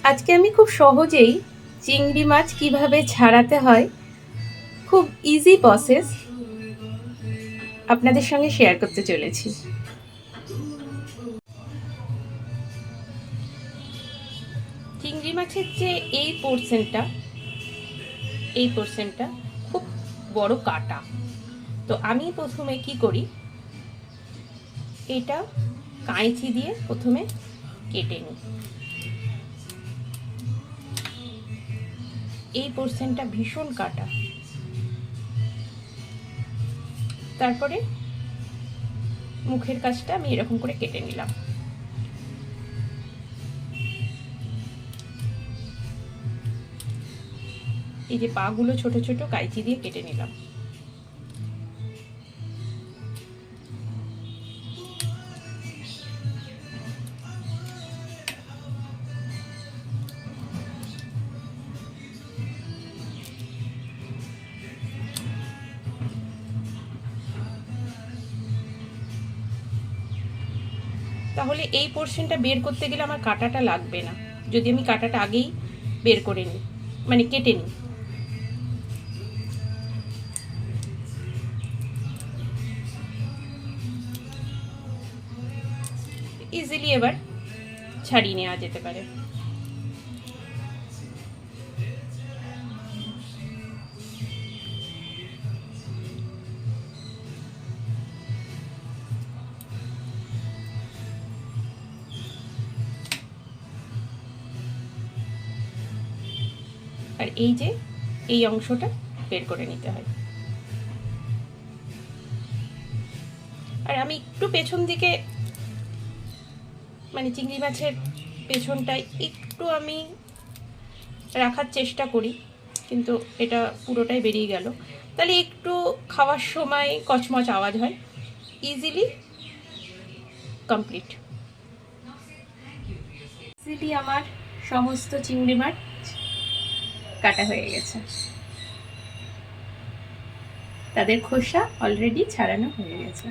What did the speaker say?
আজকে আমি খুব সহজেই চিংড়ি মাছ কিভাবে ছাড়াতে হয়, খুব ইজি প্রসেস আপনাদের সঙ্গে শেয়ার করতে চলেছি। চিংড়ি মাছের যে এই পোর্শনটা খুব বড় কাটা। তো আমি প্রথমে কি করি, এটা কাঁচি দিয়ে প্রথমে কেটে নিই। এই পোর্শনটা ভীষণ কাটা। তারপরে মুখের কাছটা আমি এরকম করে কেটে নিলাম। এই যে পাগুলো ছোট ছোট কাঁচি দিয়ে কেটে নিলাম। তাহলে এই পোর্শনটা বের করতে গেলে আমার কাঁটাটা লাগবে না, যদি আমি কাঁটাটা আগেই বের করে নিই, মানে কেটে নিই। ইজিলি এবার ছাড়িয়ে নেওয়া যেতে পারে। আর এই যে এই অংশটা বের করে নিতে হয়। আর আমি একটু পেছন দিকে, মানে চিংড়ি মাছের পেছনটায় একটু আমি রাখার চেষ্টা করি, কিন্তু এটা পুরোটাই বেরিয়ে গেল। তাহলে একটু খাওয়ার সময় কচমচ আওয়াজ হয়। Easily complete. ইজিলি আমার সমস্ত চিংড়ি মাছ কাটা হয়ে গেছে, তাদের খোসা অলরেডি ছাড়ানো হয়ে গেছে।